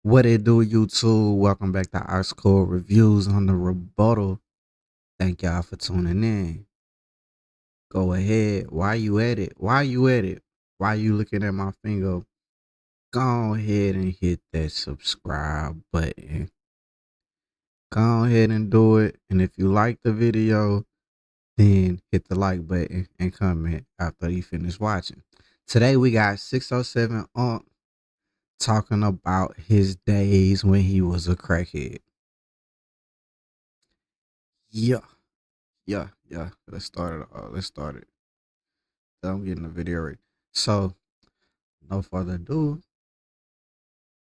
What it do, YouTube? Welcome back to our school reviews on the rebuttal. Thank y'all for tuning in. Go ahead. Why you at it? Why you at it? Why you looking at my finger? Go ahead and hit that subscribe button. Go ahead and do it. And if you like the video, then hit the like button and comment after you finish watching. Today we got 607 on talking about his days when he was a crackhead. Yeah. Yeah. Let's start it. Let's start it. I'm getting the video ready. So, no further ado,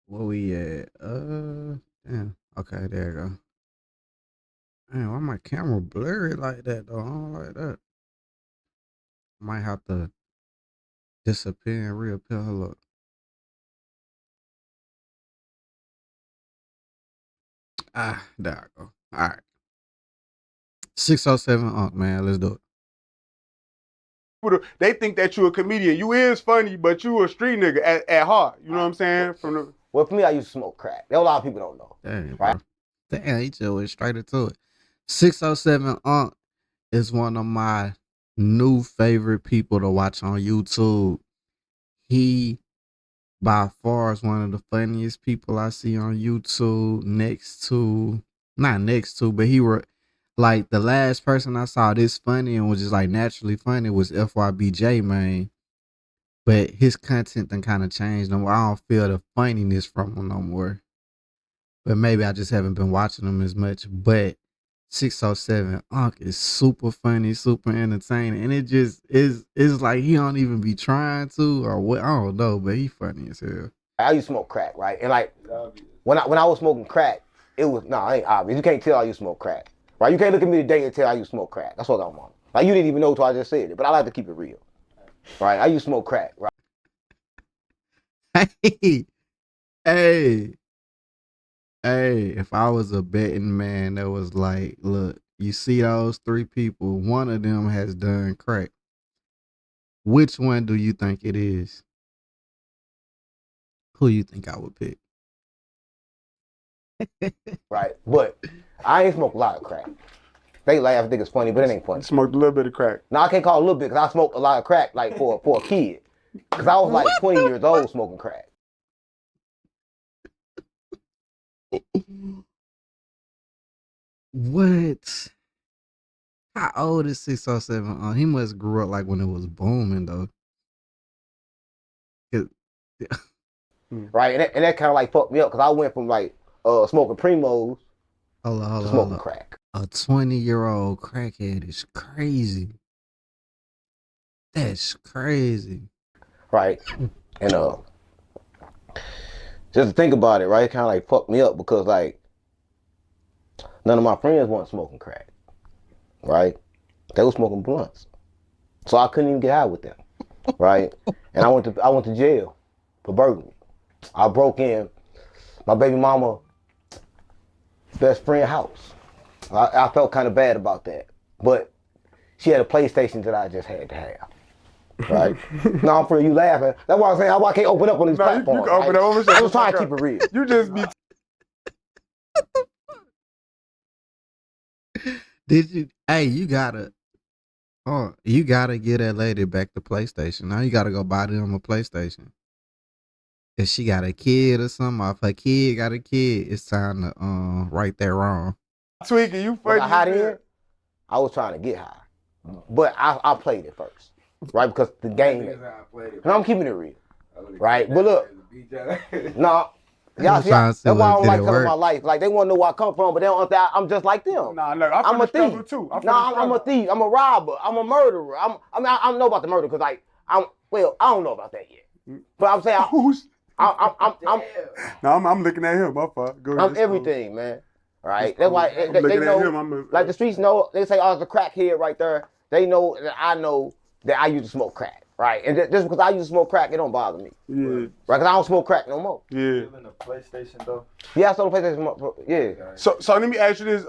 where we at? Damn. Okay, there you go. Man, why my camera blurry like that though? I don't like that. Might have to disappear and reappear. Hold up. There I go. All right. 607 man. Let's do it. They think that you a comedian. You is funny, but you a street nigga at heart. You know what I'm saying? Well, for me, I used to smoke crack. There a lot of people don't know. Damn, right? Bro. Damn, he just went straight into it. 607 is one of my new favorite people to watch on YouTube. He by far is one of the funniest people I see on YouTube. Not next to, but he were like the last person I saw this funny and was just like naturally funny was FYBJ, man. But his content done kind of changed. I don't feel the funniness from him no more. But maybe I just haven't been watching him as much. But 607 is super funny, super entertaining, and it just is like he don't even be trying to or what, I don't know, but he funny as hell. I used to smoke crack, right? And like when I was smoking crack, it was it ain't obvious. You can't tell I used to smoke crack, right? You can't look at me today and tell I used to smoke crack. That's what I'm on. Like you didn't even know until I just said it, but I like to keep it real, right? I used to smoke crack, right? Hey, if I was a betting man that was like, look, you see those three people, one of them has done crack. Which one do you think it is? Who you think I would pick? Right, but I ain't smoked a lot of crack. They laugh, think it's funny, but it ain't funny. Smoked a little bit of crack. Now I can't call it a little bit because I smoked a lot of crack like for a kid. Because I was like 20 years old smoking crack. What? How old is 607? He must grew up like when it was booming though. Right, and that kind of like fucked me up because I went from like smoking Primos to smoking crack. A 20-year-old crackhead is crazy. That's crazy. Right, and just to think about it, right, it kind of like fucked me up because like none of my friends weren't smoking crack, right? They were smoking blunts, so I couldn't even get high with them, right? And I went to jail for burglary. I broke in my baby mama best friend's house. I felt kind of bad about that, but she had a PlayStation that I just had to have. Right? No, I'm for you laughing. That's why I'm saying I can't open up on these platforms. You can open up. I was trying to keep it real. You just be. Did you? Hey, you gotta get that lady back to PlayStation. Now you gotta go buy them a PlayStation. If she got a kid or something, or if her kid got a kid, it's time to right that wrong. Tweaking, you funny. High then, I was trying to get high, but I played it first, right? Because the game. And I'm keeping it real, right? But look, no. Y'all see, that's why I don't like telling my life. Like they want to know where I come from, but they don't understand I'm just like them. Nah, look, I'm a thief. Too. I'm a thief. I'm a robber. I'm a murderer. I don't know about the murder because like I don't know about that yet. But I'm saying I'm looking at him. My fault. I'm everything, man. Right? That's why they know. Like the streets know. They say, "Oh, it's a crackhead right there." They know that I know that I used to smoke crack. Right, and just because I used to smoke crack, it don't bother me. Yeah. Right, because I don't smoke crack no more. Yeah. You in the PlayStation though? Yeah, I sold the PlayStation. Yeah. So let me ask you this.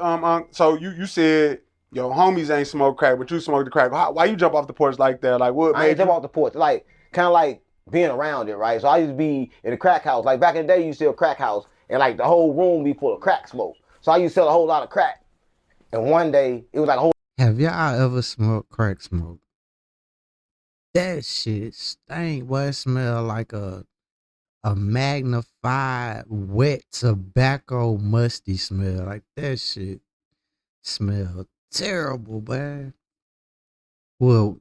So you said your homies ain't smoke crack, but you smoked the crack. Why you jump off the porch like that? Like what? I ain't jump off the porch. Like kind of like being around it, right? So I used to be in a crack house. Like back in the day, you used to see a crack house, and like the whole room be full of crack smoke. So I used to sell a whole lot of crack. And one day it was like a whole. Have y'all ever smoked crack smoke? That shit stank, boy. It smell like a magnified wet tobacco musty smell. Like that shit smell terrible, man. Well,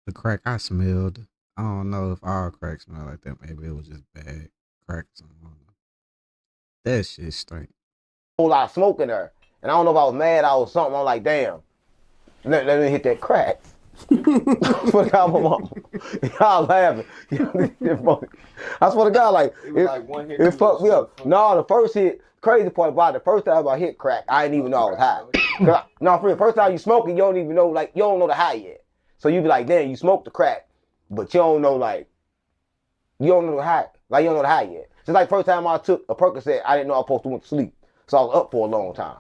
the crack I smelled, I don't know if all crack smell like that. Maybe it was just bad crack or something. I don't know. That shit stink. Whole lot of smoke in there. And I don't know if I was mad or something. I'm like, damn, let me hit that crack. I swear to God, my mama. Y'all laughing. I swear to God, like, it fucked me up. No, the first hit, crazy part about it, the first time I hit crack, I didn't even know I was high. No, for real, first time you smoking, you don't even know, like, you don't know the high yet. So you be like, damn, you smoked the crack, but you don't know, like, you don't know the high. Like, you don't know the high yet. Just like first time I took a Percocet, I didn't know I was supposed to went to sleep. So I was up for a long time.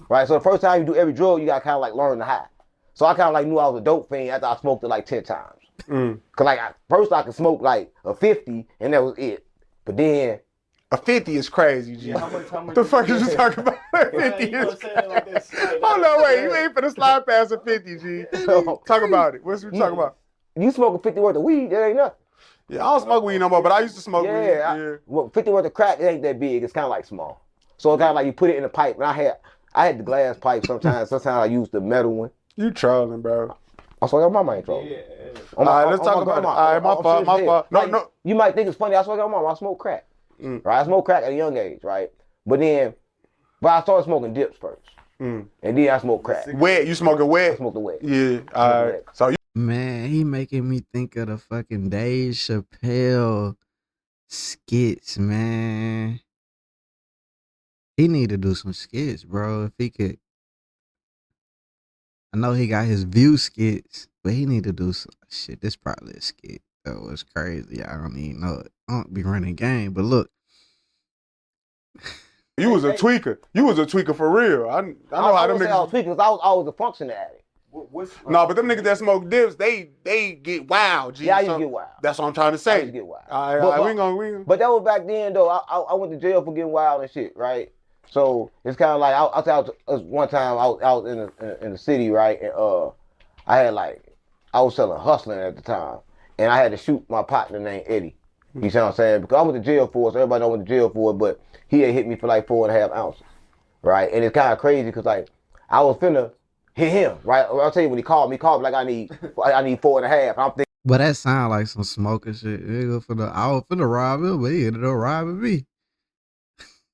Right? So the first time you do every drug, you got to kind of like learn the high. So I kind of like knew I was a dope fiend after I smoked it like 10 times. Cause like first I could smoke like a 50 and that was it. But then a 50 is crazy, G. Yeah, how much The fuck is you talking about? 50 is crazy. Oh no, wait, you ain't finna slide past a 50, G. Talk about it. What's we talking about? You smoking 50 worth of weed, that ain't nothing. Yeah, I don't smoke weed no more, but I used to smoke weed. Yeah. Well, 50 worth of crack, it ain't that big. It's kind of like small. So it's kind of like you put it in a pipe. And I had the glass pipe sometimes. Sometimes I used the metal one. You trolling, bro. I swear to God, my ain't trolling. Yeah. All right, let's talk about it. All right, my fault. No. You might think it's funny. I swear to God, mama, I smoke crack. Right? I smoked crack at a young age, right? But I started smoking dips first. And then I smoked crack. Wet? You smoking wet? I smoked the wet. Yeah. All right. So Man, he making me think of the fucking Dave Chappelle skits, man. He need to do some skits, bro. If he could. I know he got his view skits, but he need to do some shit. This probably a skit. That was crazy. I don't even know it. I don't be running game, but look. You was a tweaker. You was a tweaker for real. I know how them niggas. I was tweaking because I was always a functioning addict. No, but them niggas that smoke dips, they get wild, G. Yeah, I used to get wild. That's what I'm trying to say. I used to get wild. We ain't gonna. But that was back then, though. I went to jail for getting wild and shit, right? So it's kind of like one time I was in the city, right? And I was selling hustling at the time, and I had to shoot my partner named Eddie. You see what I'm saying? Because I went to jail for it, so everybody know I went to jail for it, but he had hit me for like 4.5 ounces, right? And it's kind of crazy because like I was finna hit him, right? I'll tell you when he called me like I need 4.5. I'm thinking. But that sound like some smoking shit. I was finna rob him, but he ended up robbing me.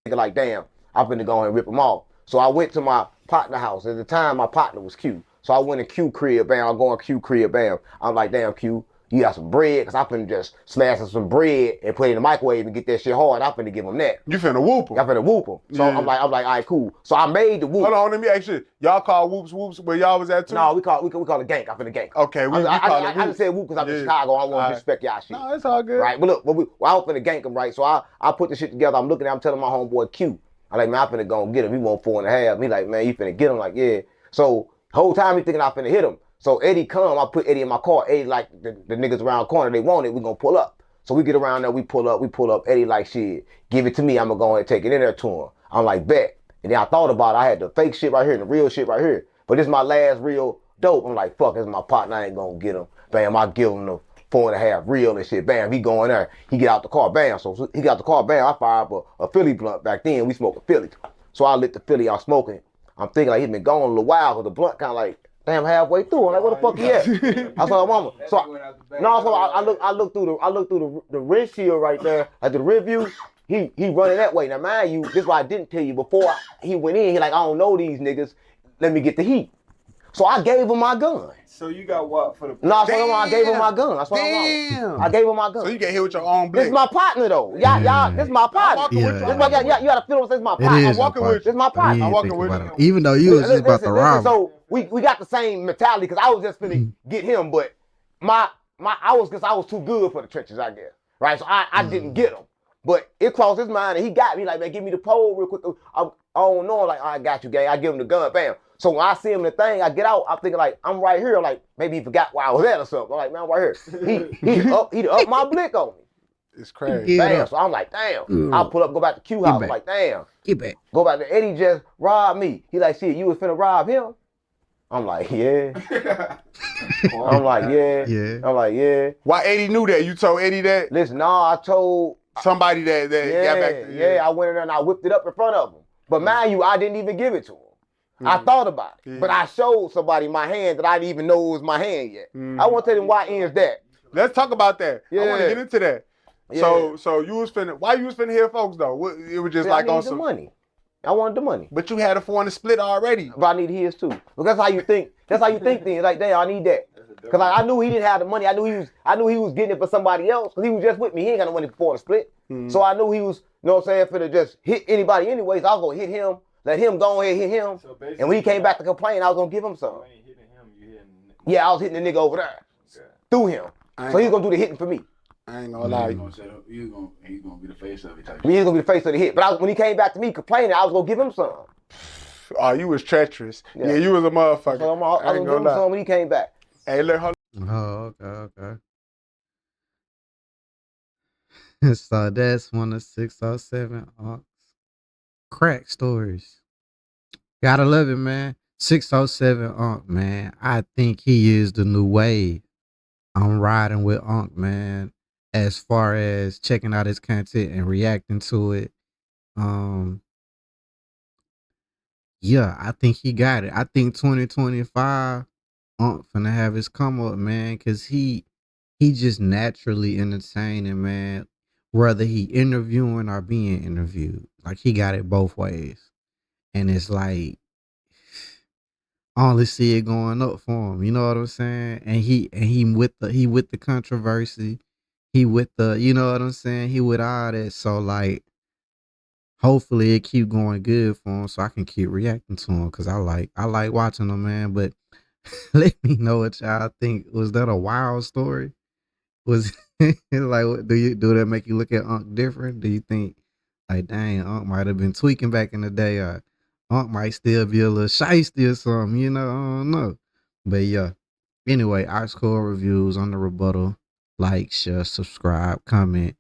Like, damn, I'm finna go and rip him off. So I went to my partner house. At the time, my partner was Q. So I went in Q crib, bam. I'm going Q crib, bam. I'm like, damn, Q, you got some bread? Because I'm finna just smash some bread and put it in the microwave and get that shit hard. I'm finna give him that. You finna whoop him. I'm finna whoop him. So yeah. I'm like, all right, cool. So I made the whoop. Hold on, let me ask you. Y'all call whoops where y'all was at too? No, we call it gank. I'm finna gank. Okay, we call it whoop. I just said whoop because I'm in Chicago. I don't want to disrespect y'all shit. No, it's all good. Right, but look, I was finna gank him, right? So I put the shit together. I'm looking at him, telling my homeboy Q. I'm like, man, I'm finna go and get him. He want 4.5. He like, man, you finna get him? Like, yeah. So whole time he thinking I finna hit him. So Eddie come, I put Eddie in my car. Eddie like, the niggas around the corner, they want it, we gonna pull up. So we get around there, we pull up. Eddie like, shit, give it to me, I'm gonna go ahead and take it in there to him. I'm like, bet. And then I thought about it, I had the fake shit right here and the real shit right here. But this is my last real dope. I'm like, fuck, this is my partner, I ain't gonna get him. Bam, I give him the 4.5 real and shit. Bam, he go in there, he get out the car, bam. So he got the car, bam, I fire up a Philly blunt. Back then, we smoked a Philly. So I lit the Philly, I'm smoking. I'm thinking like he been gone a little while, because the blunt kind of like, damn, halfway through. I'm like, where the fuck he at? I saw my mama. So I look through the windshield right there at the rear view. He running that way. Now mind you, this is why I didn't tell you before he went in. He like, I don't know these niggas. Let me get the heat. So I gave him my gun. So you got what for the? No, I gave him my gun. That's what I gave him my gun. So you get hit with your own blick. This is my partner though. Y'all, this is my partner. Yeah. You gotta feel this is my partner. I'm walking with you. This is my partner. I'm walking with you. Even though you was just about to rob him. So we got the same mentality because I was just finna get him, but I was too good for the trenches, I guess. Right? So I didn't get him. But it crossed his mind and he got me like, man, give me the pole real quick. I don't know. Like, I got you, gang. I give him the gun, bam. So when I see him in the thing, I get out, I'm thinking like, I'm right here. Like, maybe he forgot where I was at or something. I'm like, man, I'm right here. He up my blick on me. It's crazy. Get Damn. up. So I'm like, damn. Get I'll up. pull up, go back to Q Get house. back. I'm like, damn. Get back. Go back to Eddie just robbed me. He like, shit, you was finna rob him? I'm like, yeah. I'm like, yeah. Yeah. I'm like, yeah. Why Eddie knew that? You told Eddie that? Listen, I told Somebody that got back to I went in there and I whipped it up in front of him. But mind you, I didn't even give it to him. I thought about it. But I showed somebody my hand that I didn't even know it was my hand yet. I want to tell them why ends that. Let's talk about that. I want to Yeah. get into that. Yeah. So you was finna, why you was finna hear folks though? It was just like I on needed the some money. I wanted the money. But you had a 400 split already. But I need his too. Because that's how you think. That's how you think things. Like, damn, I need that. Because I knew he didn't have the money. I knew he was getting it for somebody else. Because he was just with me. He ain't got no money for the split. So I knew he was, you know what I'm saying, finna just hit anybody anyways. I was going to hit him, let him go ahead hit him. So and when he came back to complain, I was going to give him some. Yeah, I was hitting the nigga over there. Okay. Through him. So he's going to do the hitting for me. I ain't gonna lie. He's gonna be the face of it. He's going to be the face of the hit. But when he came back to me complaining, I was going to give him some. Oh, you was treacherous. Yeah, you was a motherfucker. So I was going to give him some when he came back. Hey, look, hold on. Oh, okay. So that's one of 607 crack stories. Gotta love it, man. 607 man. I think he is the new wave. I'm riding with man, as far as checking out his content and reacting to it. Yeah, I think he got it. I think 2025 finna have his come up, man, cause he just naturally entertaining, man. Whether he interviewing or being interviewed, like he got it both ways, and it's like I only see it going up for him. You know what I'm saying? And he with the controversy, he with the, you know what I'm saying? He with all that. So like, hopefully it keep going good for him, so I can keep reacting to him because I like watching him, man. But let me know what y'all think. Was that a wild story? Was like, do that make you look at Unc different? Do you think like, dang, Unc might have been tweaking back in the day, or Unc might still be a little shiesty or something? You know, I don't know. But yeah. Anyway, Ice Core Reviews on the rebuttal. Like, share, subscribe, comment,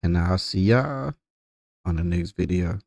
and I'll see y'all on the next video.